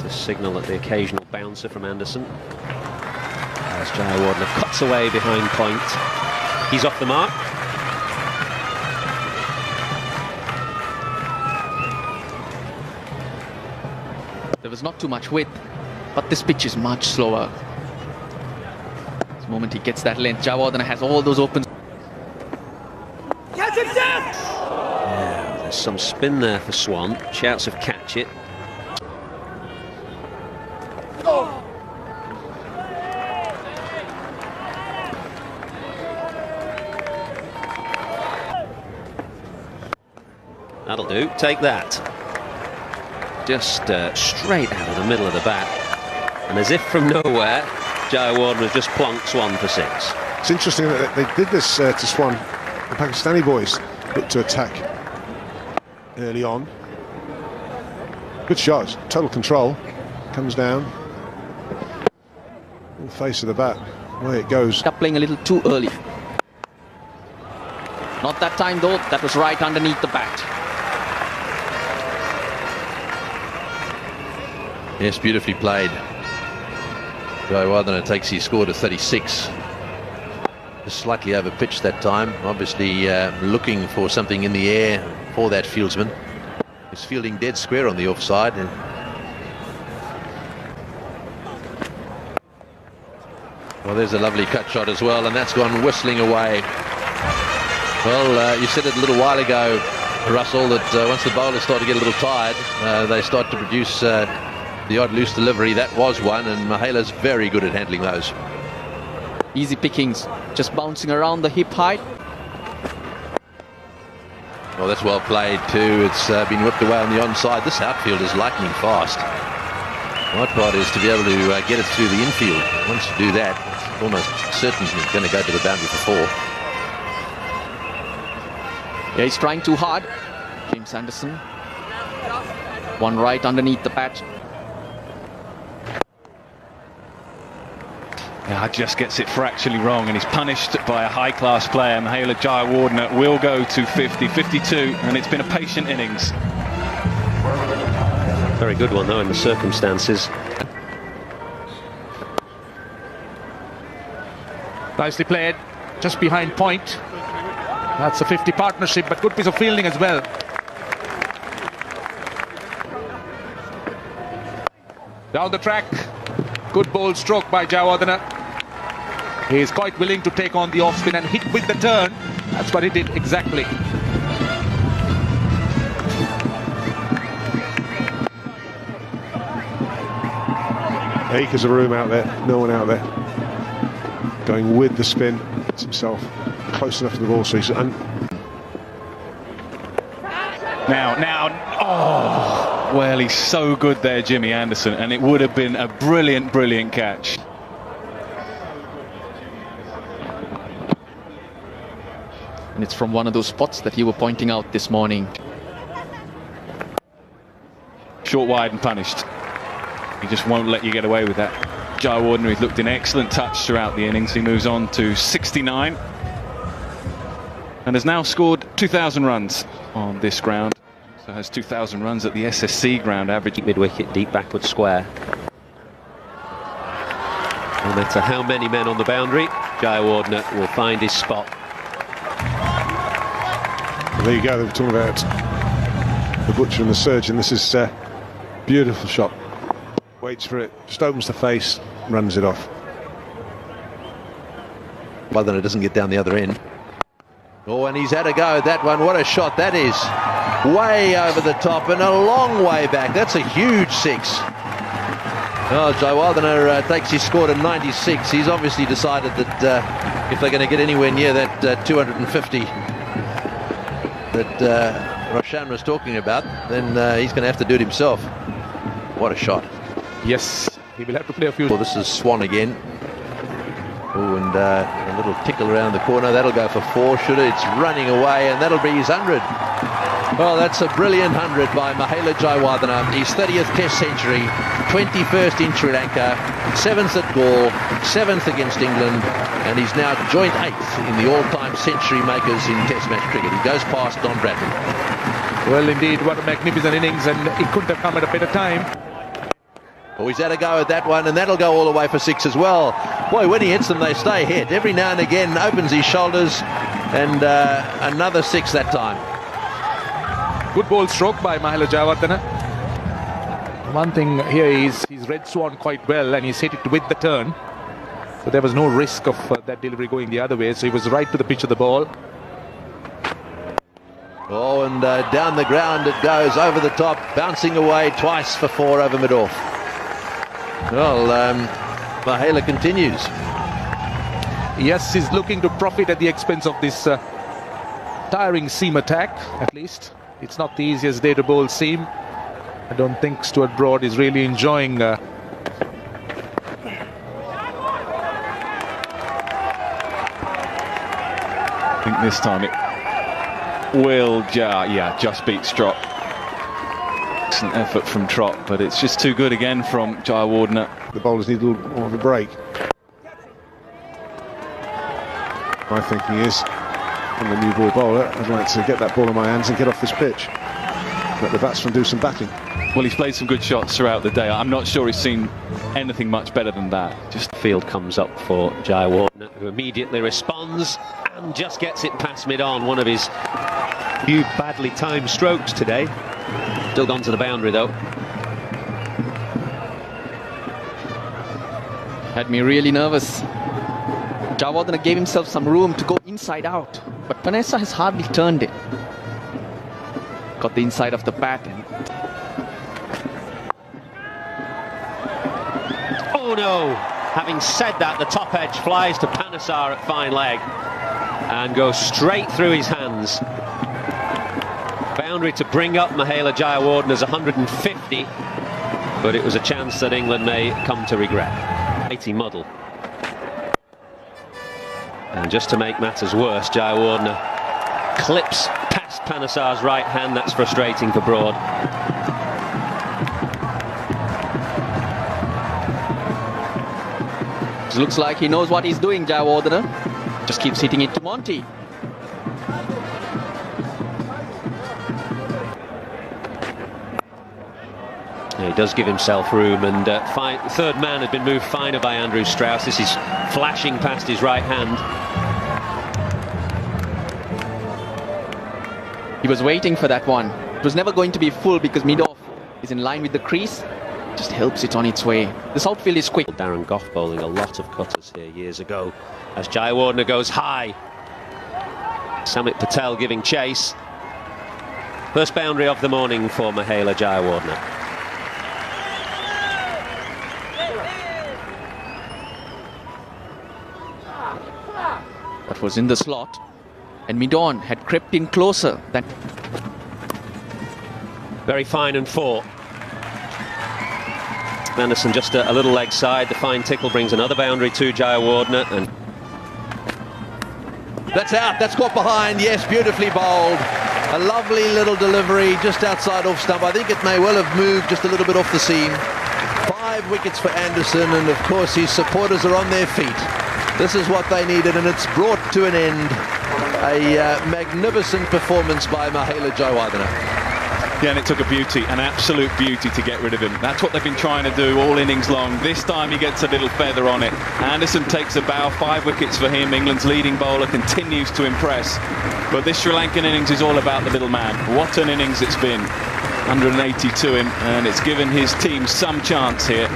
to signal at the occasional bouncer from Anderson. As Jayawardene cuts away behind point. He's off the mark. There was not too much width, but this pitch is much slower. The moment he gets that length, Jayawardene has all those open. Yeah, there's some spin there for Swan. Shouts of catch it. That'll do. Take that. Just straight out of the middle of the bat. And as if from nowhere, Jayawardene just plonks one for 6. It's interesting that they did this to Swan. The Pakistani boys looked to attack early on. Good shot, total control. Comes down. In the face of the bat. Away it goes. Up playing a little too early. Not that time though, that was right underneath the bat. Yes, beautifully played. Jayawardene takes his score to 36. Just slightly overpitched that time. Obviously looking for something in the air for that fieldsman. He's fielding dead square on the offside. Well, there's a lovely cut shot as well, and that's gone whistling away. Well, you said it a little while ago, Russell, that once the bowlers start to get a little tired, they start to produce the odd loose delivery. That was one, and Mahela's very good at handling those. Easy pickings, just bouncing around the hip height. Well, that's well played too. It's been whipped away on the onside. This outfield is lightning fast. The hard part is to be able to get it through the infield. Once you do that, it's almost certain it's going to go to the boundary for 4. Yeah, he's trying too hard. James Anderson. One right underneath the bat. Yeah, just gets it fractionally wrong, and he's punished by a high-class player. Mahela Jayawardene will go to 50, 52, and it's been a patient innings. Very good one, though, in the circumstances. Nicely played, just behind point. That's a 50 partnership, but good piece of fielding as well. Down the track, good bold stroke by Jayawardene. He is quite willing to take on the off spin and hit with the turn. That's what he did exactly. Acres of room out there, no one out there. Going with the spin, gets himself close enough to the ball, so he's Now, oh, well, he's so good there, Jimmy Anderson, and it would have been a brilliant, brilliant catch. And it's from one of those spots that you were pointing out this morning. Short, wide and punished. He just won't let you get away with that. Jayawardene, who's looked in excellent touch throughout the innings. He moves on to 69 and has now scored 2,000 runs on this ground. So has 2,000 runs at the SSC ground, average Mid-wicket, deep backward square. No matter how many men on the boundary, Jayawardene will find his spot. There you go, they were talking about the butcher and the surgeon. This is a beautiful shot. Waits for it, just opens the face, runs it off. Well, then it doesn't get down the other end. Oh, and he's had a go at that one. What a shot that is. Way over the top and a long way back. That's a huge 6. Oh, Jayawardene takes his score to 96. He's obviously decided that if they're going to get anywhere near that 250 that Roshan was talking about, then he's going to have to do it himself. What a shot. Yes, he will have to play a few. Well, this is Swan again. Oh, and a little tickle around the corner. That'll go for 4, should it? It's running away, and that'll be his 100. Well, that's a brilliant 100 by Mahela Jayawardene. His 30th Test century, 21st in Sri Lanka, 7th at Galle, 7th against England, and he's now joint 8th in the all-time century makers in Test match cricket. He goes past Don Bradman. Well, indeed, what a magnificent innings, and it couldn't have come at a better time. Oh, he's had a go at that one, and that'll go all the way for 6 as well. Boy, when he hits them, they stay hit. Every now and again, opens his shoulders, and another 6 that time. Good ball stroke by Mahela Jayawardene. One thing here is he's read Swan quite well, and he's hit it with the turn. So there was no risk of that delivery going the other way. So he was right to the pitch of the ball. Oh, and down the ground it goes, over the top, bouncing away twice for 4 over mid-off. Well, Mahela continues. Yes, he's looking to profit at the expense of this tiring seam attack, at least. It's not the easiest day to bowl seam. I don't think Stuart Broad is really enjoying I think this time it will just beat Trott. Excellent effort from Trott, but it's just too good again from Jayawardene. The bowlers need a little more of a break. My thinking is, I'm a new ball bowler, I'd like to get that ball in my hands and get off this pitch. Let the batsman do some batting. Well, he's played some good shots throughout the day. I'm not sure he's seen anything much better than that. Just field comes up for Jayawardene, who immediately responds and just gets it past mid-on. One of his few badly timed strokes today. Still gone to the boundary though. Had me really nervous. Jayawardene gave himself some room to go inside out, but Vanessa has hardly turned it. Got the inside of the bat. Oh no! Having said that, the top edge flies to Panesar at fine leg and goes straight through his hands. Boundary to bring up Mahela Jayawardene's 150, but it was a chance that England may come to regret. Mighty muddle. And just to make matters worse, Jayawardene clips past Panesar's right hand. That's frustrating for Broad. It looks like he knows what he's doing, Jayawardene. Just keeps hitting it to Monty. Yeah, he does give himself room, and third man had been moved finer by Andrew Strauss. This is flashing past his right hand. He was waiting for that one. It was never going to be full because mid-off is in line with the crease. Just helps it on its way. This outfield is quick. Darren Gough bowling a lot of cutters here years ago as Jayawardene goes high. Samit Patel giving chase. First boundary of the morning for Mahela Jayawardene. That was in the slot, and mid-on had crept in closer than... Very fine and 4. Anderson just a little leg side. The fine tickle brings another boundary to Jayawardene, and That's out, that's caught behind, yes, beautifully bowled. A lovely little delivery just outside off stump. I think it may well have moved just a little bit off the seam. 5 wickets for Anderson, and of course his supporters are on their feet. This is what they needed, and it's brought to an end. A magnificent performance by Mahela Jayawardene. Yeah, and it took an absolute beauty to get rid of him. That's what they've been trying to do all innings long. This time he gets a little feather on it. Anderson takes a bow, 5 wickets for him. England's leading bowler continues to impress. But this Sri Lankan innings is all about the little man. What an innings it's been. 180 to him, and it's given his team some chance here.